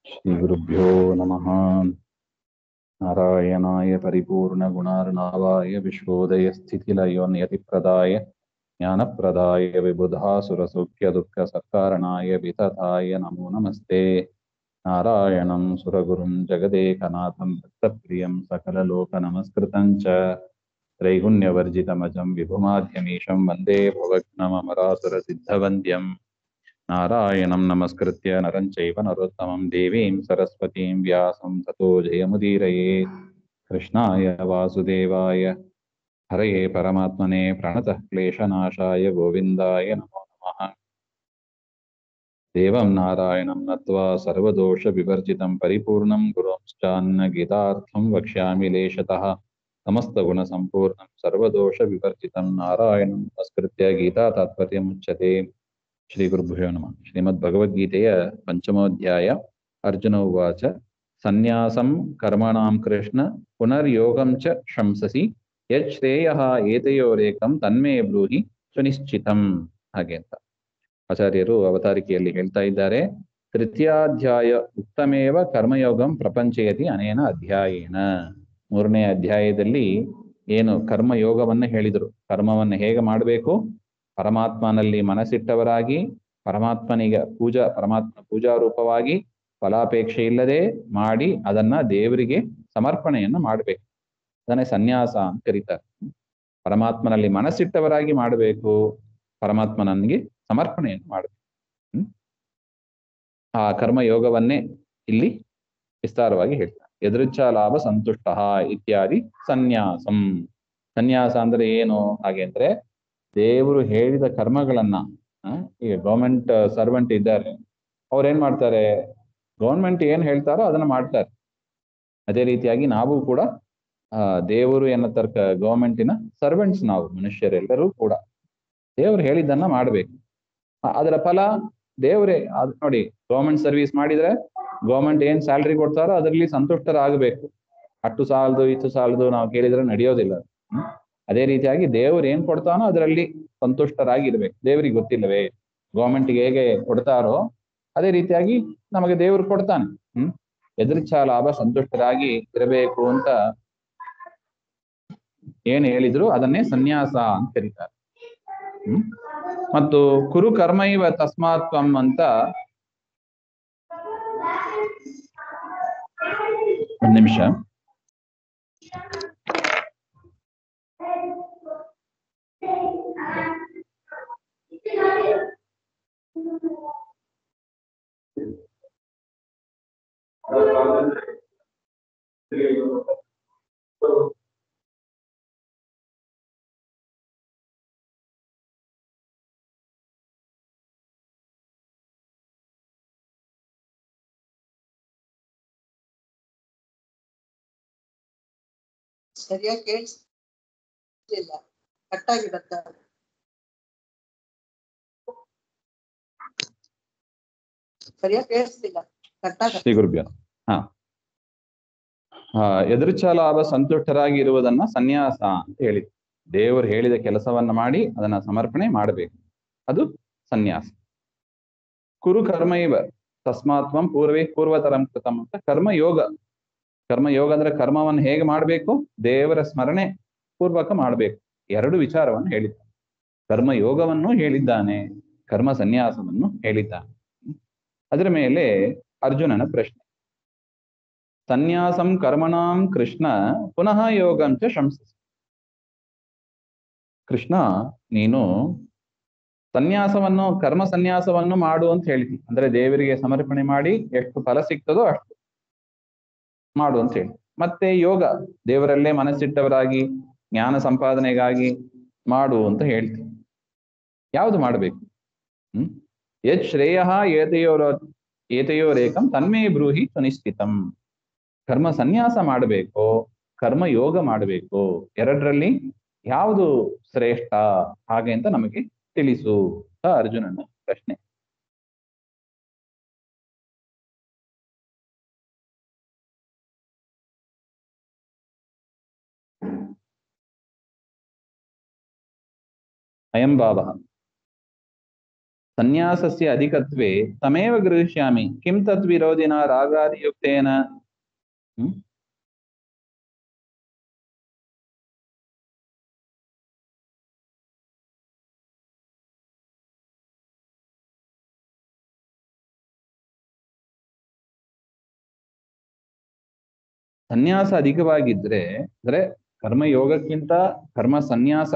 श्रीगुरुभ्यो नमः। नारायणाय परिपूर्णगुणार्णवाय विश्वोदयस्थितिलयोन्यतिप्रदाय ज्ञानप्रदाय विबुधासुरसौख्यदुःखसत्कारणाय वितताय नमो नमस्ते। नारायणं सुरगुरुं जगदेकनाथं भक्तप्रियं सकललोकनमस्कृतं च त्रैगुण्यवर्जितमजं विभुमाद्यमीशं वन्दे भवघ्नममरासुरसिद्धवन्द्यम्। नारायणं नमस्कृत्य नरं चैव नरोत्तमं देवीं सरस्वतीं व्यासं ततो जयमुदीरयेत्। कृष्णाय वासुदेवाय हरये परमात्मने प्रणतः क्लेशनाशाय गोविन्दाय नमो नमः। देवं नारायणं नत्वा सर्वदोषविवर्जितं परिपूर्णं गुरुंश्चान्नगीतार्थं वक्ष्यामि लेशतः। समस्तगुणसम्पूर्णं सर्वदोषविवर्जितं नारायणं नमस्कृत्य गीतातात्पर्यमुच्यते। ಶ್ರೀ ಗುರುಭ್ಯೋ ನಮಃ. ಶ್ರೀಮದ್ಭಗವದ್ಗೀತೆಯ ಪಂಚಮೋಧ್ಯಾಯ. ಅರ್ಜುನ ಉವಾಚ ಸನ್ಯಾಸಂ ಕರ್ಮಣಾಂ ಕೃಷ್ಣ ಪುನರ್ಯೋಗಂ ಚ ಶಂಸಸಿ ಯಚ್ಛ್ರೇಯಃ ಏತಯೋರೇಕಂ ತನ್ಮೇ ಬ್ರೂಹಿ ಸುನಿಶ್ಚಿತಂ. ಹಾಗೆ ಅಂತ ಆಚಾರ್ಯರು ಅವತಾರಿಕೆಯಲ್ಲಿ ಹೇಳ್ತಾ ಇದ್ದಾರೆ. ತೃತೀಯಾಧ್ಯಾಯ ಉತ್ತಮೇವ ಕರ್ಮಯೋಗಂ ಪ್ರಪಂಚಯತಿ ಅನೇನ ಅಧ್ಯಾಯೇನ. ಮೂರನೇ ಅಧ್ಯಾಯದಲ್ಲಿ ಏನು ಕರ್ಮಯೋಗವನ್ನು ಹೇಳಿದರು, ಕರ್ಮವನ್ನು ಹೇಗೆ ಮಾಡಬೇಕು, ಪರಮಾತ್ಮನಲ್ಲಿ ಮನಸ್ಸಿಟ್ಟವರಾಗಿ ಪರಮಾತ್ಮನಿಗೆ ಪರಮಾತ್ಮ ಪೂಜಾರೂಪವಾಗಿ ಫಲಾಪೇಕ್ಷೆ ಇಲ್ಲದೆ ಮಾಡಿ ಅದನ್ನ ದೇವರಿಗೆ ಸಮರ್ಪಣೆಯನ್ನು ಮಾಡಬೇಕು. ಅದನ್ನೇ ಸನ್ಯಾಸ ಅಂತ ಕರೀತಾರೆ. ಪರಮಾತ್ಮನಲ್ಲಿ ಮನಸ್ಸಿಟ್ಟವರಾಗಿ ಮಾಡಬೇಕು, ಪರಮಾತ್ಮನಿಗೆ ಸಮರ್ಪಣೆಯನ್ನು ಮಾಡಬೇಕು. ಆ ಕರ್ಮಯೋಗವನ್ನೇ ಇಲ್ಲಿ ವಿಸ್ತಾರವಾಗಿ ಹೇಳ್ತಾರೆ. ಎದೃಚ್ಛಾ ಲಾಭ ಸಂತುಷ್ಟ ಇತ್ಯಾದಿ ಸನ್ಯಾಸಂ. ಸನ್ಯಾಸ ಅಂದ್ರೆ ಏನು? ಹಾಗೆ ಅಂದ್ರೆ ದೇವರು ಹೇಳಿದ ಕರ್ಮಗಳನ್ನ, ಈಗ ಗೌರ್ಮೆಂಟ್ ಸರ್ವೆಂಟ್ ಇದ್ದಾರೆ, ಅವ್ರೇನ್ ಮಾಡ್ತಾರೆ, ಗೌರ್ಮೆಂಟ್ ಏನ್ ಹೇಳ್ತಾರೋ ಅದನ್ನ ಮಾಡ್ತಾರೆ. ಅದೇ ರೀತಿಯಾಗಿ ನಾವು ಕೂಡ ದೇವರು ಎನ್ನತರ್ಕ ಗೌರ್ಮೆಂಟಿನ ಸರ್ವೆಂಟ್ಸ್. ನಾವು ಮನುಷ್ಯರೆಲ್ಲರೂ ಕೂಡ ದೇವರು ಹೇಳಿದ್ದನ್ನ ಮಾಡ್ಬೇಕು. ಅದರ ಫಲ ದೇವರೇ. ನೋಡಿ, ಗೌರ್ಮೆಂಟ್ ಸರ್ವಿಸ್ ಮಾಡಿದ್ರೆ ಗೌರ್ಮೆಂಟ್ ಏನ್ ಸ್ಯಾಲ್ರಿ ಕೊಡ್ತಾರೋ ಅದರಲ್ಲಿ ಸಂತುಷ್ಟರಾಗಬೇಕು. ಅಷ್ಟು ಸಾಲದು ಇಷ್ಟು ಸಾಲದು ನಾವು ಕೇಳಿದ್ರೆ ನಡೆಯೋದಿಲ್ಲ. ಅದೇ ರೀತಿಯಾಗಿ ದೇವರು ಏನ್ ಕೊಡ್ತಾನೋ ಅದರಲ್ಲಿ ಸಂತುಷ್ಟರಾಗಿರ್ಬೇಕು. ದೇವರಿಗೆ ಗೊತ್ತಿಲ್ಲವೇ ಗೌರ್ಮೆಂಟ್ಗೆ ಹೇಗೆ ಕೊಡ್ತಾರೋ ಅದೇ ರೀತಿಯಾಗಿ ನಮಗೆ ದೇವರು ಕೊಡ್ತಾನೆ. ಎದೃಚ್ಛಾ ಲಾಭ ಸಂತುಷ್ಟರಾಗಿ ಇರಬೇಕು ಅಂತ ಏನ್ ಹೇಳಿದ್ರು ಅದನ್ನೇ ಸನ್ಯಾಸ ಅಂತ ಕರೀತಾರೆ. ಮತ್ತು ಕುರು ಕರ್ಮೈವ ತಸ್ಮಾತ್ವಂ ಅಂತ ಒಂದು ನಿಮಿಷ. ಸರಿಯಾಗಿ ಕೇಳಿಸ್ತಿಲ್ಲ, ಕಟ್ಟಾಗಿ ಬರ್ತಾ. ಸರಿಯಾಗಿ ಕೇಳಿಸ್ತಿಲ್ಲ, ಕಟ್ಟಾಗಿ. ಶ್ರೀ ಗುರುಭ್ಯೋ. ಎದೃಚ್ಛಾ ಲಾಭ ಸಂತುಷ್ಟರಾಗಿ ಇರುವುದನ್ನ ಸನ್ಯಾಸ ಅಂತ ಹೇಳಿದ್ರು. ದೇವರು ಹೇಳಿದ ಕೆಲಸವನ್ನ ಮಾಡಿ ಅದನ್ನ ಸಮರ್ಪಣೆ ಮಾಡಬೇಕು, ಅದು ಸನ್ಯಾಸ. ಕುರು ಕರ್ಮೈವ ತಸ್ಮಾತ್ವಂ ಪೂರ್ವತರಂ ಕೃತಂ ಅಂತ ಕರ್ಮಯೋಗ. ಕರ್ಮಯೋಗ ಅಂದ್ರೆ ಕರ್ಮವನ್ನು ಹೇಗೆ ಮಾಡಬೇಕು, ದೇವರ ಸ್ಮರಣೆ ಪೂರ್ವಕ ಮಾಡಬೇಕು. ಎರಡು ವಿಚಾರವನ್ನು ಹೇಳಿದ್ದಾನೆ. ಕರ್ಮಯೋಗವನ್ನು ಹೇಳಿದ್ದಾನೆ, ಕರ್ಮ ಸನ್ಯಾಸವನ್ನು ಹೇಳಿದ್ದಾನೆ. ಅದರ ಮೇಲೆ ಅರ್ಜುನನ ಪ್ರಶ್ನೆ. ಸನ್ಯಾಸಂ ಕರ್ಮಣಾಂ ಕೃಷ್ಣ ಪುನಃ ಯೋಗಂಚ ಶಂಸಿಸಿ. ಕೃಷ್ಣ, ನೀನು ಸನ್ಯಾಸವನ್ನು, ಕರ್ಮ ಸನ್ಯಾಸವನ್ನು ಮಾಡು ಅಂತ ಹೇಳ್ತೀನಿ. ಅಂದ್ರೆ ದೇವರಿಗೆ ಸಮರ್ಪಣೆ ಮಾಡಿ ಎಷ್ಟು ಫಲ ಸಿಗ್ತದೋ ಅಷ್ಟು ಮಾಡು ಅಂತ ಹೇಳಿ. ಮತ್ತೆ ಯೋಗ, ದೇವರಲ್ಲೇ ಮನಸ್ಸಿಟ್ಟವರಾಗಿ ಜ್ಞಾನ ಸಂಪಾದನೆಗಾಗಿ ಮಾಡು ಅಂತ ಹೇಳ್ತೀನಿ. ಯಾವುದು ಮಾಡಬೇಕು? ಯತ್ ಶ್ರೇಯ ಏತಯೋರೇಕಂ ತನ್ಮೇ ಬ್ರೂಹಿ ಸುನಿಶ್ಚಿತಂ. ಕರ್ಮ ಸನ್ಯಾಸ ಮಾಡಬೇಕು, ಕರ್ಮ ಯೋಗ ಮಾಡಬೇಕು, ಎರಡರಲ್ಲಿ ಯಾವುದು ಶ್ರೇಷ್ಠ ಹಾಗೆ ಅಂತ ನಮಗೆ ತಿಳಿಸು ಅರ್ಜುನನ ಪ್ರಶ್ನೆ. ಅಯಂ ಭಾವ ಸನ್ಯಾಸಸ್ಯ ಅಧಿಕತ್ವೇ ತಮೇವ ಗೃಹೀಷ್ಯಾಮಿ ಕಿಂ ತದ್ವಿರೋಧಿನ ರಾಗಾದಿಯುಕ್ತೇನ. ಸನ್ಯಾಸ ಅಧಿಕವಾಗಿದ್ರೆ ಅಂದ್ರೆ ಕರ್ಮಯೋಗಕ್ಕಿಂತ ಕರ್ಮ ಸನ್ಯಾಸ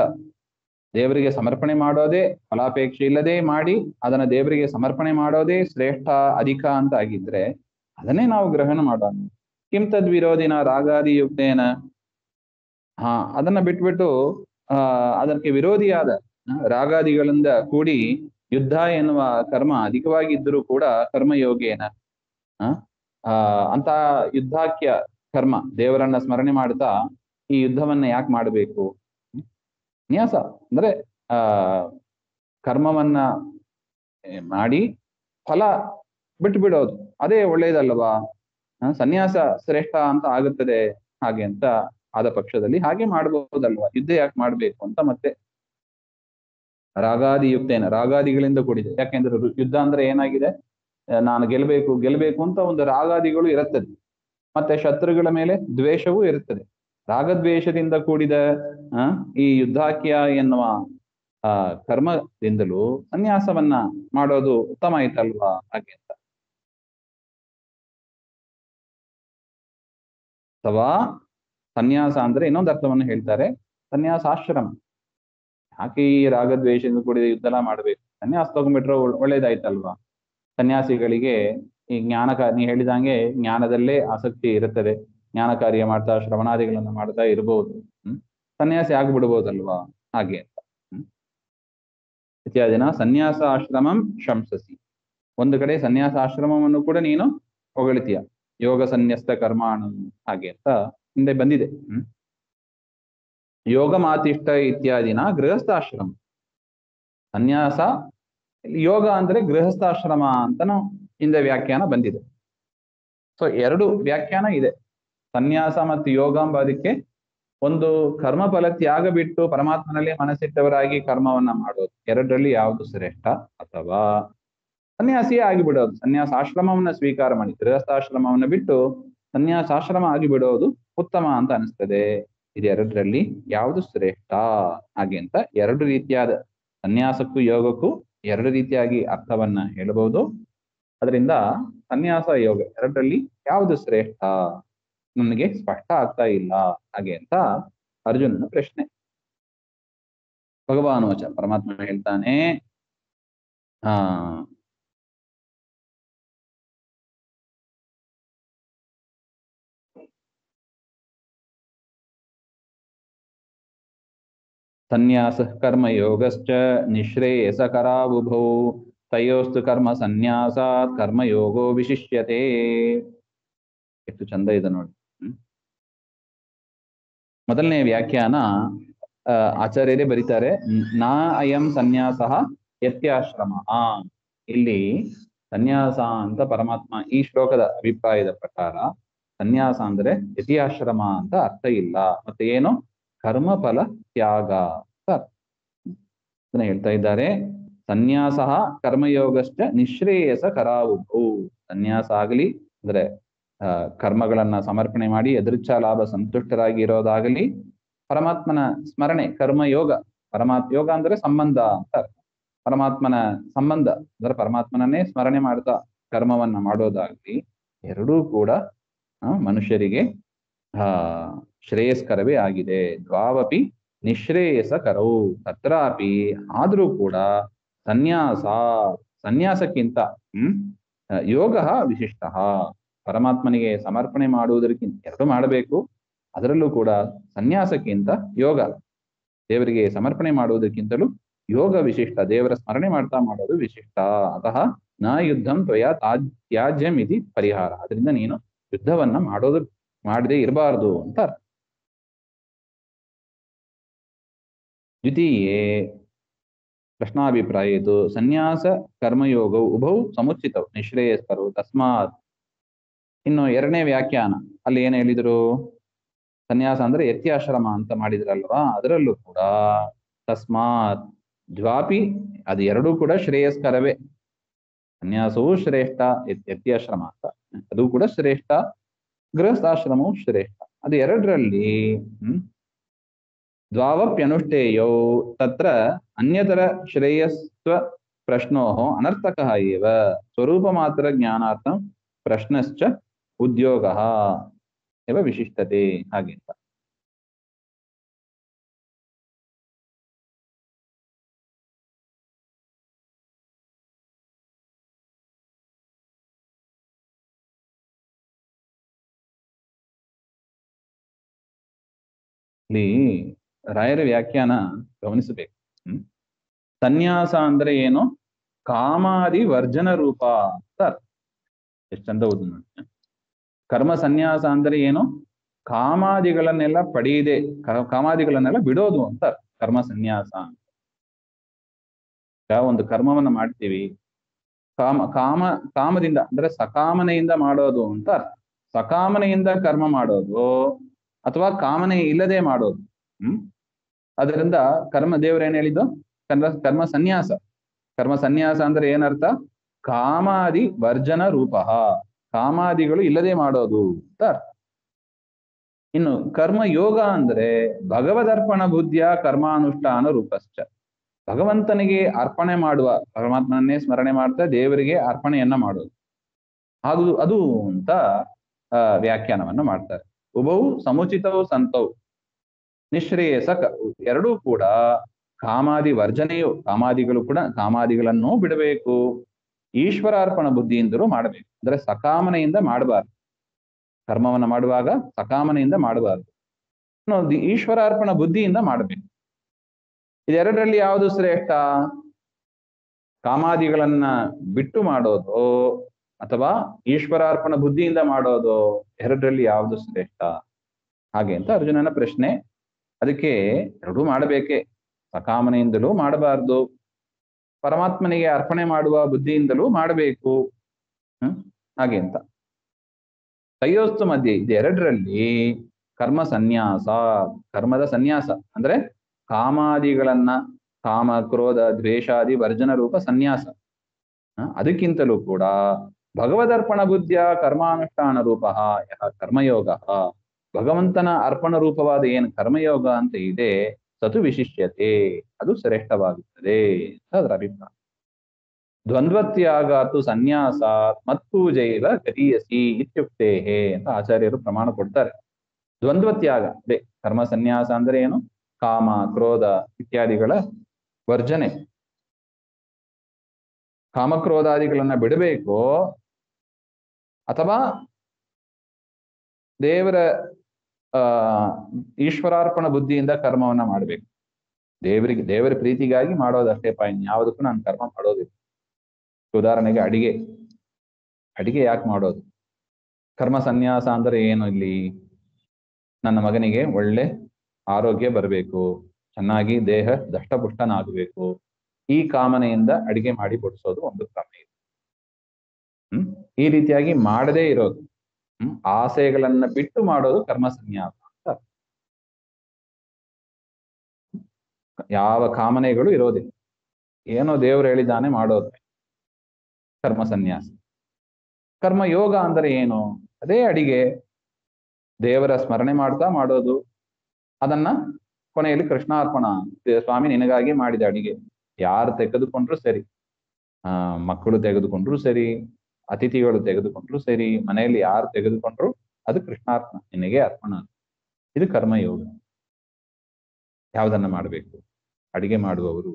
ದೇವರಿಗೆ ಸಮರ್ಪಣೆ ಮಾಡೋದೇ ಫಲಾಪೇಕ್ಷೆ ಇಲ್ಲದೆ ಮಾಡಿ ಅದನ್ನ ದೇವರಿಗೆ ಸಮರ್ಪಣೆ ಮಾಡೋದೇ ಶ್ರೇಷ್ಠ ಅಧಿಕ ಅಂತ ಆಗಿದ್ರೆ ಅದನ್ನೇ ನಾವು ಗ್ರಹಣ ಮಾಡೋಣ. ಕಿಂ ತದ್ ವಿರೋಧಿನ ರಾಗಾದಿಯುಕ್ತೇನ. ಅದನ್ನ ಬಿಟ್ಬಿಟ್ಟು ಅದಕ್ಕೆ ವಿರೋಧಿಯಾದ ರಾಗಾದಿಗಳಿಂದ ಕೂಡಿ ಯುದ್ಧ ಎನ್ನುವ ಕರ್ಮ ಅಧಿಕವಾಗಿದ್ದರೂ ಕೂಡ ಕರ್ಮಯೋಗೇನ ಅಂತ ಯುದ್ಧಾಖ್ಯ ಕರ್ಮ ದೇವರನ್ನ ಸ್ಮರಣೆ ಮಾಡ್ತಾ ಈ ಯುದ್ಧವನ್ನ ಯಾಕೆ ಮಾಡಬೇಕು. ನ್ಯಾಸ ಅಂದ್ರೆ ಕರ್ಮವನ್ನ ಮಾಡಿ ಫಲ ಬಿಟ್ಟು ಬಿಡೋದು ಅದೇ ಒಳ್ಳೇದಲ್ವಾ. ಸನ್ಯಾಸ ಶ್ರೇಷ್ಠ ಅಂತ ಆಗುತ್ತದೆ ಹಾಗೆ ಅಂತ ಆದ ಪಕ್ಷದಲ್ಲಿ ಹಾಗೆ ಮಾಡ್ಬೋದಲ್ವಾ, ಯುದ್ಧ ಯಾಕೆ ಮಾಡ್ಬೇಕು ಅಂತ ಮತ್ತೆ ರಾಗಾದಿಯುಕ್ತೇನ ರಾಗಾದಿಗಳಿಂದ ಕೂಡಿದೆ. ಯಾಕೆಂದ್ರೆ ಯುದ್ಧ ಅಂದ್ರೆ ಏನಾಗಿದೆ, ನಾನು ಗೆಲ್ಲಬೇಕು ಅಂತ ಒಂದು ರಾಗಾದಿಗಳು ಇರುತ್ತದೆ. ಮತ್ತೆ ಶತ್ರುಗಳ ಮೇಲೆ ದ್ವೇಷವೂ ಇರುತ್ತದೆ. ರಾಗದ್ವೇಷದಿಂದ ಕೂಡಿದ ಈ ಯುದ್ಧಾಖ್ಯ ಎನ್ನುವ ಕರ್ಮದಿಂದಲೂ ಸನ್ಯಾಸವನ್ನ ಮಾಡೋದು ಉತ್ತಮ ಆಯ್ತಲ್ವಾ ಹಾಗೆ ಅಂತ. ಅಥವಾ ಸನ್ಯಾಸ ಅಂದ್ರೆ ಇನ್ನೊಂದು ಅರ್ಥವನ್ನು ಹೇಳ್ತಾರೆ, ಸನ್ಯಾಸಾಶ್ರಮ. ಯಾಕೆ ಈ ರಾಗದ್ವೇಷದಿಂದ ಕೂಡಿದ ಯುದ್ಧ ಎಲ್ಲ ಮಾಡ್ಬೇಕು, ಸನ್ಯಾಸ ತಗೊಂಡ್ಬಿಟ್ರೆ ಒಳ್ಳೇದಾಯ್ತಲ್ವಾ. ಸನ್ಯಾಸಿಗಳಿಗೆ ಈ ನೀ ಹೇಳಿದಂಗೆ ಜ್ಞಾನದಲ್ಲೇ ಆಸಕ್ತಿ ಇರುತ್ತದೆ, ಜ್ಞಾನ ಕಾರ್ಯ ಮಾಡ್ತಾ ಶ್ರವಣಾದಿಗಳನ್ನ ಮಾಡ್ತಾ ಇರ್ಬೋದು. ಸನ್ಯಾಸಿ ಆಗ್ಬಿಡ್ಬೋದಲ್ವಾ ಹಾಗೆ ಅಂತ. ಇತ್ಯಾದಿನ ಸನ್ಯಾಸ ಆಶ್ರಮಂ ಶಂಸಸಿ. ಒಂದು ಕಡೆ ಸನ್ಯಾಸಾಶ್ರಮವನ್ನು ಕೂಡ ನೀನು ಹೊಗಳ್ತೀಯ, ಯೋಗ ಸನ್ಯಸ್ತ ಕರ್ಮಾಣಂ ಹಾಗೆ ಅಂತ ಹಿಂದೆ ಬಂದಿದೆ. ಯೋಗ ಮಾತಿಷ್ಠ ಇತ್ಯಾದಿನ ಗೃಹಸ್ಥಾಶ್ರಮ. ಸನ್ಯಾಸ ಯೋಗ ಅಂದ್ರೆ ಗೃಹಸ್ಥಾಶ್ರಮ ಅಂತನೂ ಹಿಂದೆ ವ್ಯಾಖ್ಯಾನ ಬಂದಿದೆ. ಸೊ ಎರಡು ವ್ಯಾಖ್ಯಾನ ಇದೆ, ಸನ್ಯಾಸ ಮತ್ತು ಯೋಗ ಎಂಬುದಕ್ಕೆ. ಒಂದು ಕರ್ಮಫಲ ತ್ಯಾಗ ಬಿಟ್ಟು ಪರಮಾತ್ಮನಲ್ಲಿ ಮನಸ್ಸಿಟ್ಟವರಾಗಿ ಕರ್ಮವನ್ನ ಮಾಡೋದು, ಎರಡರಲ್ಲಿ ಯಾವುದು ಶ್ರೇಷ್ಠ. ಅಥವಾ ಸನ್ಯಾಸಿಯೇ ಆಗಿಬಿಡೋದು, ಸನ್ಯಾಸಾಶ್ರಮವನ್ನ ಸ್ವೀಕಾರ ಮಾಡಿ ಗೃಹಸ್ಥಾಶ್ರಮವನ್ನ ಬಿಟ್ಟು ಸನ್ಯಾಸಾಶ್ರಮ ಆಗಿಬಿಡೋದು ಉತ್ತಮ ಅಂತ ಅನಿಸ್ತದೆ. ಇದೆರಡರಲ್ಲಿ ಯಾವುದು ಶ್ರೇಷ್ಠ ಹಾಗೆ ಅಂತ ಎರಡು ರೀತಿಯಾದ ಸನ್ಯಾಸಕ್ಕೂ ಯೋಗಕ್ಕೂ ಎರಡು ರೀತಿಯಾಗಿ ಅರ್ಥವನ್ನ ಹೇಳಬಹುದು. ಅದರಿಂದ ಸನ್ಯಾಸ ಯೋಗ ಎರಡರಲ್ಲಿ ಯಾವುದು ಶ್ರೇಷ್ಠ ನನಗೆ ಸ್ಪಷ್ಟ ಆಗ್ತಾ ಇಲ್ಲ ಹಾಗೆ ಅಂತ ಅರ್ಜುನನ ಪ್ರಶ್ನೆ. ಭಗವಾನೋಚ ಪರಮಾತ್ಮ ಹೇಳ್ತಾನೆ, ಸನ್ಯಾಸ ಕರ್ಮಯೋಗಶ್ಚ ನಿಶ್ರೇಯಸಕರಾವುಭೌ ತಯೋಸ್ತು ಕರ್ಮ ಸನ್ಯಾಸಾತ್ ಕರ್ಮಯೋಗೋ ವಿಶಿಷ್ಯತೆ. ಎಷ್ಟು ಚಂದ ಇದೆ ನೋಡಿ. ಮೊದಲನೇ ವ್ಯಾಖ್ಯಾನ ಆಚಾರ್ಯರೇ ಬರೀತಾರೆ, ನಾ ಅಯಂ ಸನ್ಯಾಸ ಯತ್ಯಾಶ್ರಮ. ಇಲ್ಲಿ ಸನ್ಯಾಸ ಅಂತ ಪರಮಾತ್ಮ ಈ ಶ್ಲೋಕದ ಅಭಿಪ್ರಾಯದ ಪ್ರಕಾರ ಸನ್ಯಾಸ ಅಂದ್ರೆ ಯತಿಯಾಶ್ರಮ ಅಂತ ಅರ್ಥ ಇಲ್ಲ. ಮತ್ತೆ ಏನು, ಕರ್ಮಫಲ ತ್ಯಾಗ ಅಂತ ಅದನ್ನ ಹೇಳ್ತಾ ಇದ್ದಾರೆ. ಸನ್ಯಾಸ ಕರ್ಮಯೋಗಶ್ಚ ನಿಶ್ರೇಯಸ ಕರಾವುಭೌ. ಸನ್ಯಾಸ ಆಗಲಿ ಅಂದ್ರೆ ಕರ್ಮಗಳನ್ನ ಸಮರ್ಪಣೆ ಮಾಡಿ ಎದುರಿಚ್ಛಾ ಲಾಭ ಸಂತುಷ್ಟರಾಗಿ ಇರೋದಾಗಲಿ, ಪರಮಾತ್ಮನ ಸ್ಮರಣೆ ಕರ್ಮಯೋಗ. ಯೋಗ ಅಂದ್ರೆ ಸಂಬಂಧ ಅಂತ ಅರ್ಥ. ಪರಮಾತ್ಮನ ಸಂಬಂಧ ಅಂದ್ರೆ ಪರಮಾತ್ಮನನ್ನೇ ಸ್ಮರಣೆ ಮಾಡ್ತಾ ಕರ್ಮವನ್ನ ಮಾಡೋದಾಗ್ಲಿ, ಎರಡೂ ಕೂಡ ಮನುಷ್ಯರಿಗೆ ಶ್ರೇಯಸ್ಕರವೇ ಆಗಿದೆ. ದ್ವಾವಪಿ ನಿಶ್ರೇಯಸಕರೌ. ತತ್ರಾಪಿ ಆದ್ರೂ ಕೂಡ ಸನ್ಯಾಸಕ್ಕಿಂತ ಯೋಗ ವಿಶಿಷ್ಟ. ಪರಮಾತ್ಮನಿಗೆ ಸಮರ್ಪಣೆ ಮಾಡುವುದಕ್ಕಿಂತ ಎರಡು ಮಾಡಬೇಕು, ಅದರಲ್ಲೂ ಕೂಡ ಸನ್ಯಾಸಕ್ಕಿಂತ ಯೋಗ, ದೇವರಿಗೆ ಸಮರ್ಪಣೆ ಮಾಡುವುದಕ್ಕಿಂತಲೂ ಯೋಗ ವಿಶಿಷ್ಟ. ದೇವರ ಸ್ಮರಣೆ ಮಾಡ್ತಾ ಮಾಡೋದು ವಿಶಿಷ್ಟ. ಅತಃ ನ ಯುದ್ಧಂ ತ್ವಯಾ ತ್ಯಾಜ್ಯಂ ಇತಿ ಪರಿಹಾರ. ಅದರಿಂದ ನೀನು ಯುದ್ಧವನ್ನ ಮಾಡದೇ ಇರಬಾರ್ದು ಅಂತ. ದ್ವಿತೀಯೇ ಪ್ರಶ್ನಾಭಿಪ್ರಾಯೇತು ಸನ್ಯಾಸ ಕರ್ಮಯೋಗೌ ಉಭೌ ಸಮುಚಿತೌ ನಿಶ್ರೇಯಸ್ಕರು ತಸ್ಮಾತ್. ಇನ್ನು ಎರಡನೇ ವ್ಯಾಖ್ಯಾನ ಅಲ್ಲಿ ಏನ್ ಹೇಳಿದ್ರು, ಸನ್ಯಾಸ ಅಂದ್ರೆ ಯತ್ಯಾಶ್ರಮ ಅಂತ ಮಾಡಿದ್ರಲ್ವಾ, ಅದರಲ್ಲೂ ಕೂಡ ತಸ್ಮಾತ್ ದ್ವಾಪಿ ಅದು ಎರಡೂ ಕೂಡ ಶ್ರೇಯಸ್ಕರವೇ. ಸನ್ಯಾಸವೂ ಶ್ರೇಷ್ಠ, ಯತ್ಯಾಶ್ರಮ ಅಂತ ಅದು ಕೂಡ ಶ್ರೇಷ್ಠ, ಗೃಹಸ್ಥಾಶ್ರಮವು ಶ್ರೇಷ್ಠ. ಅದು ಎರಡರಲ್ಲಿ ದ್ವಾವಪ್ಯನುಷ್ಠೇಯೌ ತತ್ರ ಅನ್ಯತರ ಶ್ರೇಯಸ್ತ್ವ ಪ್ರಶ್ನೋ ಅನರ್ಥಕಃ ಏವ ಸ್ವರೂಪ ಮಾತ್ರ ಜ್ಞಾನಾರ್ಥಂ ಪ್ರಶ್ನಶ್ಚ ಉದ್ಯೋಗಃ ಏವ ವಿಶಿಷ್ಟತೆ. ಹಾಗೆ ಅಂತ ಇಲ್ಲಿ ರಾಯರ ವ್ಯಾಖ್ಯಾನ ಗಮನಿಸಬೇಕು. ಸನ್ಯಾಸ ಅಂದ್ರೆ ಏನು? ಕಾಮಾದಿ ವರ್ಜನ ರೂಪ ಅಂತ ಅರ್ಥ. ಎಷ್ಟು ಚಂದ ಓದು ನೋಡಿ. ಕರ್ಮ ಸನ್ಯಾಸ ಅಂದ್ರೆ ಏನು? ಕಾಮಾದಿಗಳನ್ನೆಲ್ಲ ಪಡೆಯದೆ, ಕಾಮಾದಿಗಳನ್ನೆಲ್ಲ ಬಿಡೋದು ಅಂತ ಅರ್ಥ ಕರ್ಮ ಸನ್ಯಾಸ ಅಂತ. ಒಂದು ಕರ್ಮವನ್ನ ಮಾಡ್ತೀವಿ, ಕಾಮದಿಂದ ಅಂದ್ರೆ ಸಕಾಮನೆಯಿಂದ ಮಾಡೋದು ಅಂತ ಅರ್ಥ. ಸಕಾಮನೆಯಿಂದ ಕರ್ಮ ಮಾಡೋದು ಅಥವಾ ಕಾಮನೆ ಇಲ್ಲದೆ ಮಾಡೋದು. ಅದರಿಂದ ಕರ್ಮ ದೇವ್ರು ಏನ್ ಹೇಳಿದ್ದು? ಕರ್ಮ ಸನ್ಯಾಸ. ಕರ್ಮ ಸನ್ಯಾಸ ಅಂದ್ರೆ ಏನರ್ಥ? ಕಾಮಾದಿ ವರ್ಜನ ರೂಪ, ಕಾಮಾದಿಗಳು ಇಲ್ಲದೆ ಮಾಡೋದು ಅಂತ ಅರ್ಥ. ಇನ್ನು ಕರ್ಮ ಯೋಗ ಅಂದ್ರೆ ಭಗವದರ್ಪಣ ಬುದ್ಧಿಯ ಕರ್ಮಾನುಷ್ಠಾನ ರೂಪಶ್ಚ. ಭಗವಂತನಿಗೆ ಅರ್ಪಣೆ ಮಾಡುವ, ಪರಮಾತ್ಮನನ್ನೇ ಸ್ಮರಣೆ ಮಾಡ್ತಾ ದೇವರಿಗೆ ಅರ್ಪಣೆಯನ್ನ ಮಾಡೋದು ಅದು ಅಂತ ವ್ಯಾಖ್ಯಾನವನ್ನ ಮಾಡ್ತಾರೆ. ಉಭವು ಸಮುಚಿತವು ಸಂತವು ನಿಶ್ರೇಯಸ. ಎರಡೂ ಕೂಡ ಕಾಮಾದಿ ವರ್ಜನೆಯು, ಕಾಮಾದಿಗಳು ಕೂಡ ಕಾಮಾದಿಗಳನ್ನು ಬಿಡಬೇಕು, ಈಶ್ವರಾರ್ಪಣ ಬುದ್ಧಿಯಿಂದಲೂ ಮಾಡಬೇಕು. ಅಂದ್ರೆ ಸಕಾಮನೆಯಿಂದ ಮಾಡಬಾರ್ದು. ಕರ್ಮವನ್ನ ಮಾಡುವಾಗ ಸಕಾಮನೆಯಿಂದ ಮಾಡಬಾರ್ದು, ಈಶ್ವರಾರ್ಪಣ ಬುದ್ಧಿಯಿಂದ ಮಾಡಬೇಕು. ಇದೆರಡರಲ್ಲಿ ಯಾವುದು ಶ್ರೇಷ್ಠ? ಕಾಮಾದಿಗಳನ್ನ ಬಿಟ್ಟು ಮಾಡೋದು ಅಥವಾ ಈಶ್ವರಾರ್ಪಣ ಬುದ್ಧಿಯಿಂದ ಮಾಡೋದು, ಎರಡರಲ್ಲಿ ಯಾವುದು ಶ್ರೇಷ್ಠ? ಹಾಗೆ ಅಂತ ಅರ್ಜುನನ ಪ್ರಶ್ನೆ. ಅದಕ್ಕೆ ಎರಡೂ ಮಾಡಬೇಕೆ, ಸಕಾಮನೆಯಿಂದಲೂ ಮಾಡಬಾರ್ದು, ಪರಮಾತ್ಮನಿಗೆ ಅರ್ಪಣೆ ಮಾಡುವ ಬುದ್ಧಿಯಿಂದಲೂ ಮಾಡಬೇಕು. ಹಾಗೆ ಅಂತ ತಯೋಸ್ತು ಮಧ್ಯೆ ಇದೆರಡರಲ್ಲಿ ಕರ್ಮ ಸನ್ಯಾಸ, ಕರ್ಮದ ಸನ್ಯಾಸ ಅಂದ್ರೆ ಕಾಮಾದಿಗಳನ್ನ, ಕಾಮ ಕ್ರೋಧ ದ್ವೇಷಾದಿ ವರ್ಜನ ರೂಪ ಸನ್ಯಾಸ, ಅದಕ್ಕಿಂತಲೂ ಕೂಡ ಭಗವದರ್ಪಣ ಬುದ್ಧಿಯ ಕರ್ಮಾನುಷ್ಠಾನ ರೂಪ ಕರ್ಮಯೋಗ, ಭಗವಂತನ ಅರ್ಪಣ ರೂಪವಾದ ಏನು ಕರ್ಮಯೋಗ ಅಂತ ಇದೆ, ಸತು ವಿಶಿಷ್ಯತೆ, ಅದು ಶ್ರೇಷ್ಠವಾಗುತ್ತದೆ ಅಂತ ಅದರ ಅಭಿಪ್ರಾಯ. ದ್ವಂದ್ವತ್ಯಾಗಾತು ಸನ್ಯಾಸ ಮತ್ಪೂಜೈವ ಗರೀಯಸಿ ಇತ್ಯುಕ್ತೇ ಅಂತ ಆಚಾರ್ಯರು ಪ್ರಮಾಣ ಕೊಡ್ತಾರೆ. ದ್ವಂದ್ವತ್ಯಾಗ ಅದೇ ಕರ್ಮ ಸನ್ಯಾಸ ಅಂದ್ರೆ ಏನು? ಕಾಮ ಕ್ರೋಧ ಇತ್ಯಾದಿಗಳ ವರ್ಜನೆ, ಕಾಮಕ್ರೋಧಾದಿಗಳನ್ನ ಬಿಡಬೇಕು, ಅಥವಾ ದೇವರ ಈಶ್ವರಾರ್ಪಣ ಬುದ್ಧಿಯಿಂದ ಕರ್ಮವನ್ನ ಮಾಡಬೇಕು. ದೇವರ ಪ್ರೀತಿಗಾಗಿ ಮಾಡೋದಷ್ಟೇ ಪಾಯಿನ್, ಯಾವುದಕ್ಕೂ ನಾನು ಕರ್ಮ ಮಾಡೋದಿಲ್ಲ. ಉದಾಹರಣೆಗೆ ಅಡಿಗೆ ಯಾಕೆ ಮಾಡೋದು? ಕರ್ಮ ಸನ್ಯಾಸ ಅಂದ್ರೆ ಏನು? ಇಲ್ಲಿ ನನ್ನ ಮಗನಿಗೆ ಒಳ್ಳೆ ಆರೋಗ್ಯ ಬರಬೇಕು, ಚೆನ್ನಾಗಿ ದೇಹ ದಷ್ಟಪುಷ್ಟನಾಗಬೇಕು, ಈ ಕಾಮನೆಯಿಂದ ಅಡಿಗೆ ಮಾಡಿ ಬಡಿಸೋದು ಒಂದು ಕ್ರಮ ಇದೆ. ಈ ರೀತಿಯಾಗಿ ಮಾಡದೇ ಇರೋದು, ಆಸೆಗಳನ್ನ ಬಿಟ್ಟು ಮಾಡೋದು ಕರ್ಮ ಸನ್ಯಾಸ ಅಂತ. ಯಾವ ಕಾಮನೆಗಳು ಇರೋದಿಲ್ಲ, ಏನೋ ದೇವರು ಹೇಳಿದ್ದಾನೆ ಮಾಡೋದು ಕರ್ಮ ಸನ್ಯಾಸ. ಕರ್ಮ ಯೋಗ ಅಂದ್ರೆ ಏನು? ಅದೇ ಅಡಿಗೆ, ದೇವರ ಸ್ಮರಣೆ ಮಾಡ್ತಾ ಮಾಡೋದು, ಅದನ್ನ ಕೊನೆಯಲ್ಲಿ ಕೃಷ್ಣಾರ್ಪಣ, ಸ್ವಾಮಿ ನಿನಗಾಗಿ ಮಾಡಿದ ಅಡಿಗೆ, ಯಾರು ತೆಗೆದುಕೊಂಡ್ರು ಸರಿ, ಮಕ್ಕಳು ತೆಗೆದುಕೊಂಡ್ರು ಸರಿ, ಅತಿಥಿಗಳು ತೆಗೆದುಕೊಂಡ್ರು ಸರಿ, ಮನೆಯಲ್ಲಿ ಯಾರು ತೆಗೆದುಕೊಂಡ್ರು ಅದು ಕೃಷ್ಣಾರ್ಪಣ, ನಿನಗೆ ಅರ್ಪಣ. ಇದು ಕರ್ಮಯೋಗ. ಯಾವುದನ್ನ ಮಾಡಬೇಕು? ಅಡಿಗೆ ಮಾಡುವವರು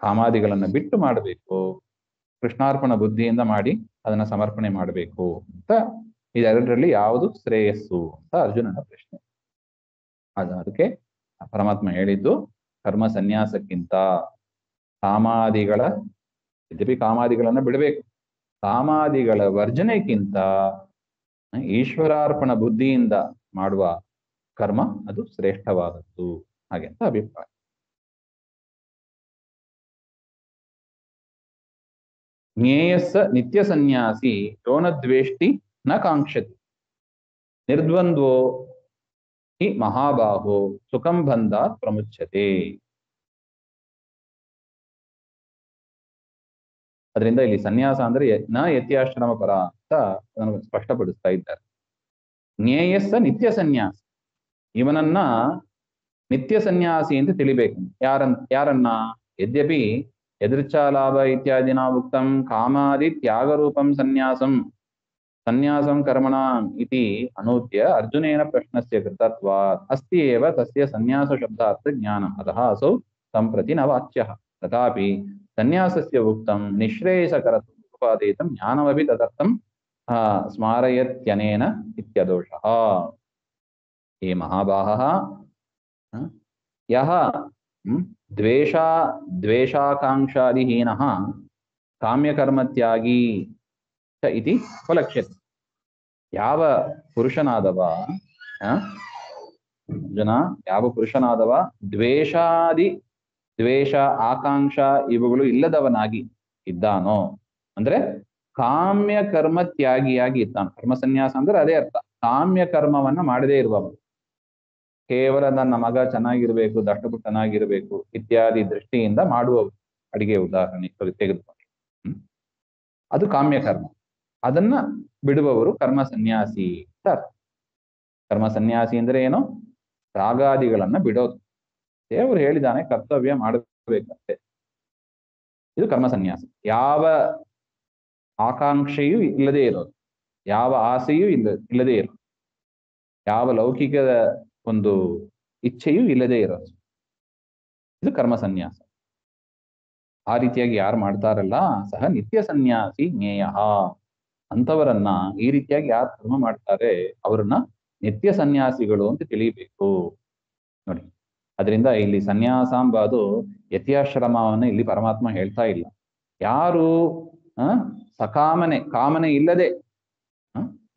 ಕಾಮಾದಿಗಳನ್ನ ಬಿಟ್ಟು ಮಾಡಬೇಕು, ಕೃಷ್ಣಾರ್ಪಣ ಬುದ್ಧಿಯಿಂದ ಮಾಡಿ ಅದನ್ನ ಸಮರ್ಪಣೆ ಮಾಡಬೇಕು ಅಂತ. ಇದೆರಡರಲ್ಲಿ ಯಾವುದು ಶ್ರೇಯಸ್ಸು ಅಂತ ಅರ್ಜುನನ ಪ್ರಶ್ನೆ. ಅದಕ್ಕೆ ಪರಮಾತ್ಮ ಹೇಳಿದ್ದು, ಕರ್ಮ ಸನ್ಯಾಸಕ್ಕಿಂತ ಕಾಮಾದಿಗಳ, ಯದ್ಯಪಿ ಕಾಮಾದಿಗಳನ್ನ ಬಿಡಬೇಕು, ಕಾಮಾದಿಗಳ ವರ್ಜನೆಗಿಂತ ಈಶ್ವರಾರ್ಪಣ ಬುದ್ಧಿಯಿಂದ ಮಾಡುವ ಕರ್ಮ ಅದು ಶ್ರೇಷ್ಠವಾದದ್ದು. ಹಾಗೆ ಅಂತ ಅಭಿಪ್ರಾಯ. ಜ್ಞೇಯಸ್ಸ ನಿತ್ಯ ಸನ್ಯಾಸಿ ಯೋನದ್ವೇಷ್ಟಿ ನ ಕಾಂಕ್ಷತಿ ನಿರ್ದ್ವಂದ್ವೋ ಹಿ ಮಹಾಬಾಹೋ ಸುಖಂ ಬಂಧಾತ್ ಪ್ರಮುಚ್ಯತೆ. ಅದರಿಂದ ಇಲ್ಲಿ ಸನ್ಯಾಸ ಅಂದ್ರೆ ನ ಯತ್ಯಾಶ್ರಮ ಪರ ಅಂತ ನನಗೆ ಸ್ಪಷ್ಟಪಡಿಸ್ತಾ ಇದ್ದಾರೆ. ಜ್ಞೇಯಸ್ಸ ನಿತ್ಯ ಸನ್ಯಾಸ, ಇವನನ್ನ ನಿತ್ಯ ಸನ್ಯಾಸಿ ಅಂತ ತಿಳಿಬೇಕು. ಯಾರನ್ನ ಯದ್ಯಪಿ ಯದೃಚ್ಛಾಲಾಭ ಇತ್ಯಾದಿನ ಉಕ್ತಂ ಕಾಮಾದಿ ತ್ಯಾಗರೂಪಂ ಸನ್ಯಾಸಂ ಸನ್ಯಾಸಂ ಕರ್ಮಣ ಇತಿ ಅನೂದ್ಯ ಅರ್ಜುನೇನ ಪ್ರಶ್ನಸ್ಯ ಕೃತತ್ವಾತ್ ಅಸ್ತಿ ಏವ ತಸ್ಯ ಸನ್ಯಾಸ ಶಬ್ದಾರ್ಥ ಜ್ಞಾನಂ ಅತಃ ಅಸೌ ಸಂಪ್ರತಿ ನ ವಾಚ್ಯಃ ತಥಾಪಿ ಸನ್ಯಾಸಸ್ಯ ಉಕ್ತಂ ನಿಶ್ರೇಯಸಕರತ್ವಂ ಉಪಪಾದಯಿತಂ ಜ್ಞಾನಮಪಿ ತದರ್ಥಂ ಸ್ಮಾರಯತ್ಯನೇನ ಇತ್ಯದೋಷಃ. ಹೇ ಮಹಾಬಾಹಃ, ಯಹ ದ್ವೇಷಾಕಾಂಕ್ಷಾದಿಹೀನಃ ಕಾಮ್ಯಕರ್ಮತ್ಯಾಗಿ ಇತಿ ಉಪಲಕ್ಷ್ಯತೆ. ಯಾವ ಪುರುಷನಾದವ ಯಾವ ಪುರುಷನಾದವ ದ್ವೇಷ ಆಕಾಂಕ್ಷ ಇವುಗಳು ಇಲ್ಲದವನಾಗಿ ಇದ್ದಾನೋ, ಅಂದ್ರೆ ಕಾಮ್ಯ ಕರ್ಮ ತ್ಯಾಗಿಯಾಗಿ ಇದ್ದಾನೆ. ಕರ್ಮ ಸನ್ಯಾಸ ಅಂದ್ರೆ ಅದೇ ಅರ್ಥ, ಕಾಮ್ಯ ಕರ್ಮವನ್ನ ಮಾಡದೇ ಇರುವವನು. ಕೇವಲ ನನ್ನ ಮಗ ಚೆನ್ನಾಗಿರ್ಬೇಕು, ದಷ್ಟಪುಟ್ಟನಾಗಿರ್ಬೇಕು ಇತ್ಯಾದಿ ದೃಷ್ಟಿಯಿಂದ ಮಾಡುವವರು. ಅಡಿಗೆ ಉದಾಹರಣೆ ತೆಗೆದುಕೊಂಡು ಅದು ಕಾಮ್ಯ ಕರ್ಮ, ಅದನ್ನ ಬಿಡುವವರು ಕರ್ಮ ಸನ್ಯಾಸಿ ಅಂತ ಅರ್ಥ. ಕರ್ಮ ಸನ್ಯಾಸಿ ಅಂದ್ರೆ ಏನು? ರಾಗಾದಿಗಳನ್ನ ಬಿಡೋದು. ದೇವರು ಹೇಳಿದಾನೆ ಕರ್ತವ್ಯ ಮಾಡಬೇಕಂತೆ, ಇದು ಕರ್ಮ ಸನ್ಯಾಸ. ಯಾವ ಆಕಾಂಕ್ಷೆಯೂ ಇಲ್ಲದೆ ಇರೋದು, ಯಾವ ಆಸೆಯೂ ಇಲ್ಲದೆ ಇರೋದು, ಯಾವ ಲೌಕಿಕ ಒಂದು ಇಚ್ಛೆಯೂ ಇಲ್ಲದೆ ಇರೋದು, ಇದು ಕರ್ಮ ಸನ್ಯಾಸ. ಆ ರೀತಿಯಾಗಿ ಯಾರು ಮಾಡ್ತಾರಲ್ಲ ಸಹ ನಿತ್ಯ ಸನ್ಯಾಸಿ ಜ್ಞೇಯ. ಅಂಥವರನ್ನ ಈ ರೀತಿಯಾಗಿ ಯಾರು ಕರ್ಮ ಮಾಡ್ತಾರೆ ಅವರನ್ನ ನಿತ್ಯ ಸನ್ಯಾಸಿಗಳು ಅಂತ ತಿಳಿಬೇಕು ನೋಡಿ. ಅದರಿಂದ ಇಲ್ಲಿ ಸನ್ಯಾಸಾಂಬ ಅದು ಯತ್ಯಾಶ್ರಮವನ್ನು ಇಲ್ಲಿ ಪರಮಾತ್ಮ ಹೇಳ್ತಾ ಇಲ್ಲ. ಯಾರು ಕಾಮನೆ ಇಲ್ಲದೆ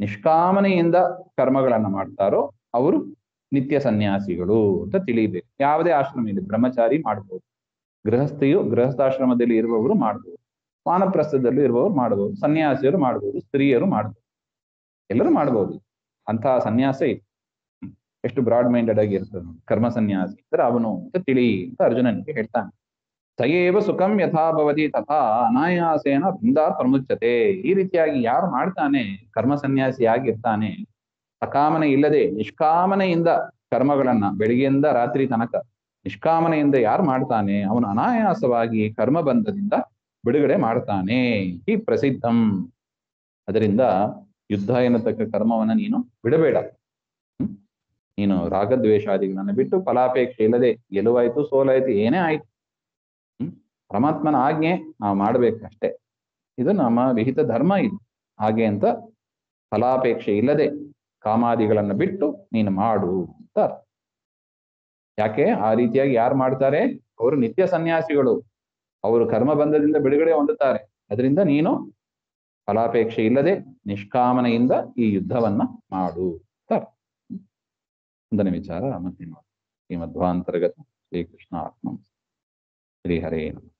ನಿಷ್ಕಾಮನೆಯಿಂದ ಕರ್ಮಗಳನ್ನ ಮಾಡ್ತಾರೋ ಅವರು ನಿತ್ಯ ಸನ್ಯಾಸಿಗಳು ಅಂತ ತಿಳಿಬೇಕು. ಯಾವುದೇ ಆಶ್ರಮ ಇದೆ, ಬ್ರಹ್ಮಚಾರಿ ಮಾಡ್ಬೋದು, ಗೃಹಸ್ಥಾಶ್ರಮದಲ್ಲಿ ಇರುವವರು ಮಾಡ್ಬೋದು, ವಾನಪ್ರಸ್ಥದಲ್ಲಿ ಇರುವವರು ಮಾಡ್ಬೋದು, ಸನ್ಯಾಸಿಯರು ಮಾಡ್ಬೋದು, ಸ್ತ್ರೀಯರು ಮಾಡ್ಬೋದು, ಎಲ್ಲರೂ ಮಾಡ್ಬೋದು. ಅಂತಹ ಸನ್ಯಾಸ ಇದೆ. ಎಷ್ಟು ಬ್ರಾಡ್ ಮೈಂಡೆಡ್ ಆಗಿ ಇರ್ತದೆ. ಕರ್ಮ ಸನ್ಯಾಸಿ ಅಂದ್ರೆ ಅವನು ಅಂತ ತಿಳಿ ಅಂತ ಅರ್ಜುನನಿಗೆ ಹೇಳ್ತಾನೆ. ಸಯೇವ ಸುಖಂ ಯಥಾ ಭವತಿ ತಥಾ ಅನಾಯಾಸೇನ ಬೃಂದಾತ್ ಪ್ರಮುಚ್ಯತೆ. ಈ ರೀತಿಯಾಗಿ ಯಾರು ಮಾಡ್ತಾನೆ ಕರ್ಮ ಸನ್ಯಾಸಿ ಆಗಿರ್ತಾನೆ, ಸಕಾಮನೆ ಇಲ್ಲದೆ ನಿಷ್ಕಾಮನೆಯಿಂದ ಕರ್ಮಗಳನ್ನ ಬೆಳಿಗ್ಗೆಯಿಂದ ರಾತ್ರಿ ತನಕ ನಿಷ್ಕಾಮನೆಯಿಂದ ಯಾರು ಮಾಡ್ತಾನೆ ಅವನು ಅನಾಯಾಸವಾಗಿ ಕರ್ಮ ಬಂಧದಿಂದ ಬಿಡುಗಡೆ ಮಾಡ್ತಾನೆ. ಈ ಪ್ರಸಿದ್ಧಂ. ಅದರಿಂದ ಯುದ್ಧ ಎನ್ನತಕ್ಕ ಕರ್ಮವನ್ನ ನೀನು ಬಿಡಬೇಡ. ನೀನು ರಾಗದ್ವೇಷಾದಿಗಳನ್ನ ಬಿಟ್ಟು ಫಲಾಪೇಕ್ಷೆ ಇಲ್ಲದೆ ಗೆಲುವಾಯ್ತು ಸೋಲಾಯ್ತು ಏನೇ ಆಯ್ತು ಪರಮಾತ್ಮನ ಆಜ್ಞೆ ನಾವು ಮಾಡ್ಬೇಕಷ್ಟೇ. ಇದು ನಮ್ಮ ವಿಹಿತ ಧರ್ಮ. ಇದು ಹಾಗೆ ಅಂತ ಫಲಾಪೇಕ್ಷೆ ಇಲ್ಲದೆ ಕಾಮಾದಿಗಳನ್ನ ಬಿಟ್ಟು ನೀನು ಮಾಡು ಅಂತ. ಯಾಕೆ ಆ ರೀತಿಯಾಗಿ ಯಾರು ಮಾಡ್ತಾರೆ ಅವರು ನಿತ್ಯ ಸನ್ಯಾಸಿಗಳು, ಅವರು ಕರ್ಮಬಂಧದಿಂದ ಬಿಡುಗಡೆ ಹೊಂದುತ್ತಾರೆ. ಅದರಿಂದ ನೀನು ಫಲಾಪೇಕ್ಷೆ ಇಲ್ಲದೆ ನಿಷ್ಕಾಮನೆಯಿಂದ ಈ ಯುದ್ಧವನ್ನ ಮಾಡು ಅಂತ. ಒಂದನೇ ವಿಚಾರ ಮತ್ತೆ ಶ್ರೀಮಧ್ವಾಂತರ್ಗತ ಶ್ರೀಕೃಷ್ಣ ಆತ್ಮ ಶ್ರೀ ಹರೇ ನಮಃ.